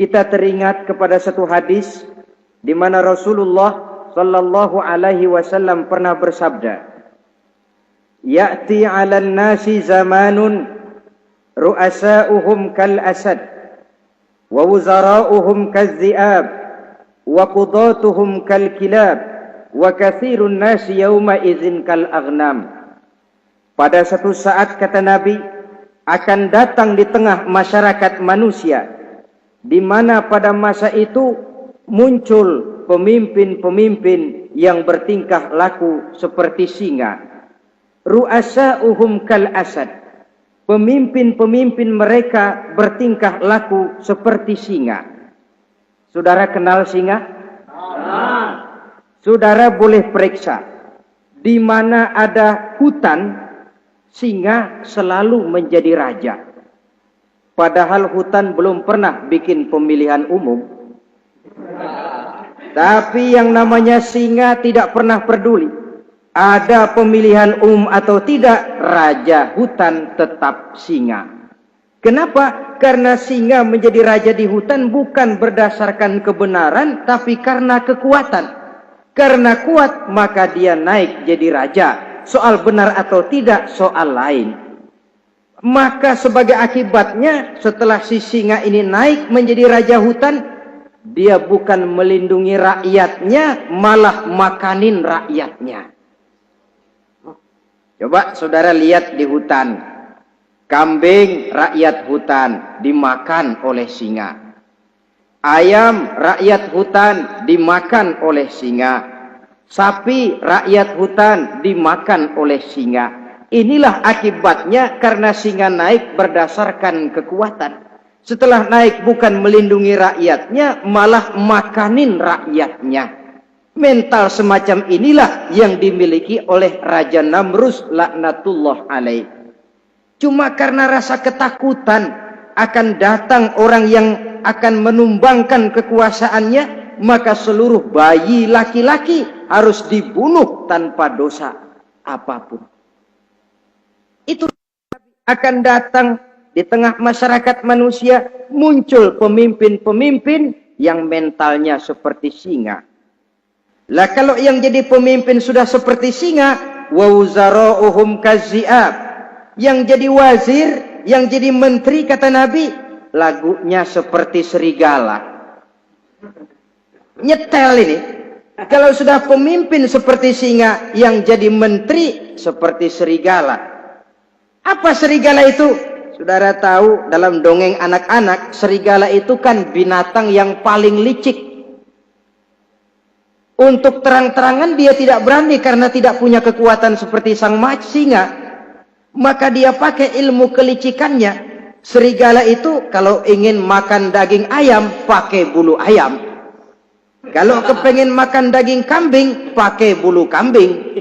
kita teringat kepada satu hadis di mana Rasulullah sallallahu alaihi wasallam pernah bersabda, "Ya'ti 'alan nasi zamanun ru'asa'uhum kal asad wa wuzara'uhum kaz-zi'ab wa qudatuhum kal kilab wa katsirun nasi yawma idzin kal aghnam." Pada satu saat, kata Nabi, akan datang di tengah masyarakat manusia, di mana pada masa itu muncul pemimpin-pemimpin yang bertingkah laku seperti singa. Ru'asa'uhum kal asad. Pemimpin-pemimpin mereka bertingkah laku seperti singa. Saudara kenal singa? Saudara boleh periksa. Di mana ada hutan, singa selalu menjadi raja. Padahal hutan belum pernah bikin pemilihan umum. Tapi yang namanya singa tidak pernah peduli. Ada pemilihan umum atau tidak, raja hutan tetap singa. Kenapa? Karena singa menjadi raja di hutan bukan berdasarkan kebenaran, tapi karena kekuatan. Karena kuat, maka dia naik jadi raja. Soal benar atau tidak, soal lain. Maka sebagai akibatnya, setelah si singa ini naik menjadi raja hutan, dia bukan melindungi rakyatnya, malah makanin rakyatnya. Coba saudara lihat di hutan. Kambing rakyat hutan dimakan oleh singa. Ayam rakyat hutan dimakan oleh singa. Sapi rakyat hutan dimakan oleh singa. Inilah akibatnya karena singa naik berdasarkan kekuatan. Setelah naik bukan melindungi rakyatnya, malah makanin rakyatnya. Mental semacam inilah yang dimiliki oleh Raja Namrus laknatullah alaih. Cuma karena rasa ketakutan akan datang orang yang akan menumbangkan kekuasaannya, maka seluruh bayi laki-laki harus dibunuh tanpa dosa apapun. Itu akan datang di tengah masyarakat manusia, muncul pemimpin-pemimpin yang mentalnya seperti singa. Lah kalau yang jadi pemimpin sudah seperti singa, wa wuzara'uhum kaz-zi'ab. Yang jadi wazir, yang jadi menteri, kata Nabi, lagunya seperti serigala. Nyetel ini. Kalau sudah pemimpin seperti singa, yang jadi menteri seperti serigala. Apa serigala itu? Saudara tahu dalam dongeng anak-anak, serigala itu kan binatang yang paling licik. Untuk terang-terangan dia tidak berani karena tidak punya kekuatan seperti sang singa. Maka dia pakai ilmu kelicikannya. Serigala itu kalau ingin makan daging ayam, pakai bulu ayam. Kalau kepengen makan daging kambing, pakai bulu kambing.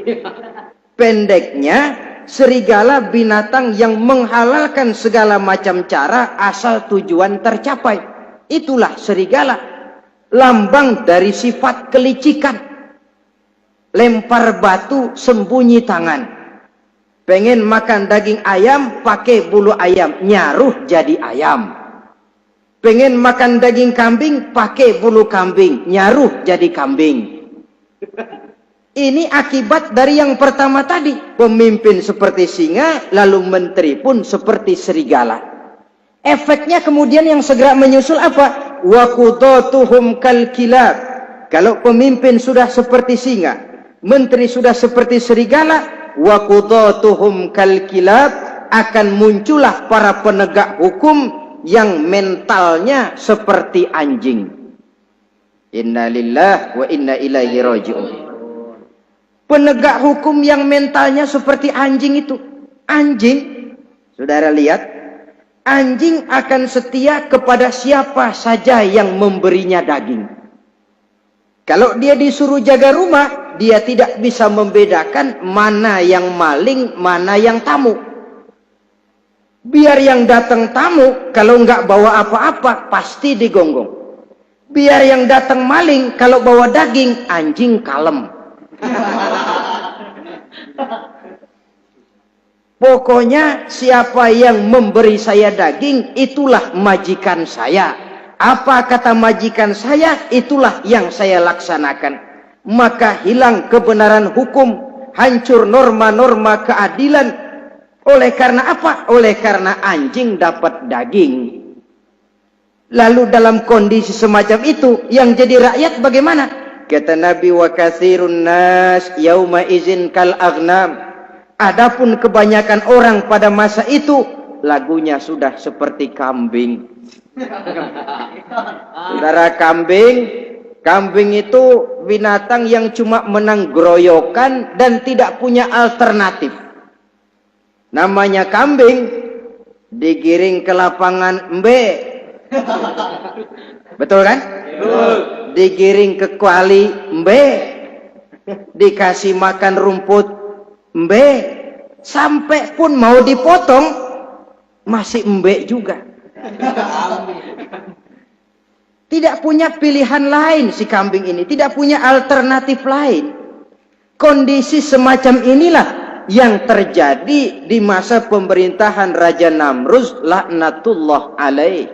Pendeknya, serigala binatang yang menghalalkan segala macam cara asal tujuan tercapai. Itulah serigala. Lambang dari sifat kelicikan. Lempar batu, sembunyi tangan. Pengen makan daging ayam, pakai bulu ayam, nyaruh jadi ayam. Pengen makan daging kambing, pakai bulu kambing, nyaruh jadi kambing. Ini akibat dari yang pertama tadi. Pemimpin seperti singa, lalu menteri pun seperti serigala. Efeknya kemudian yang segera menyusul apa? Wa qudatuhum kal kilab. Kalau pemimpin sudah seperti singa, menteri sudah seperti serigala, wa qudatuhum kal kilab, akan muncullah para penegak hukum yang mentalnya seperti anjing. Inna lillahi wa inna ilaihi raji'un. Penegak hukum yang mentalnya seperti anjing itu. Anjing, saudara lihat, anjing akan setia kepada siapa saja yang memberinya daging. Kalau dia disuruh jaga rumah, dia tidak bisa membedakan mana yang maling, mana yang tamu. Biar yang datang tamu, kalau nggak bawa apa-apa, pasti digonggong. Biar yang datang maling, kalau bawa daging, anjing kalem. Pokoknya siapa yang memberi saya daging, itulah majikan saya. Apa kata majikan saya, itulah yang saya laksanakan. Maka hilang kebenaran hukum, hancur norma-norma keadilan. Oleh karena apa? Oleh karena anjing dapat daging. Lalu dalam kondisi semacam itu, yang jadi rakyat bagaimana? Kata Nabi, wa katsirun nas yauma izin kal aghnam. Adapun kebanyakan orang pada masa itu, lagunya sudah seperti kambing. Saudara, kambing itu binatang yang cuma menang groyokan dan tidak punya alternatif. Namanya kambing, digiring ke lapangan embe. Betul kan? Betul. Digiring ke kuali embe. Dikasih makan rumput embe. Sampai pun mau dipotong masih embe juga. Tidak punya pilihan lain si kambing ini, tidak punya alternatif lain. Kondisi semacam inilah yang terjadi di masa pemerintahan Raja Namruz laknatullah alaih.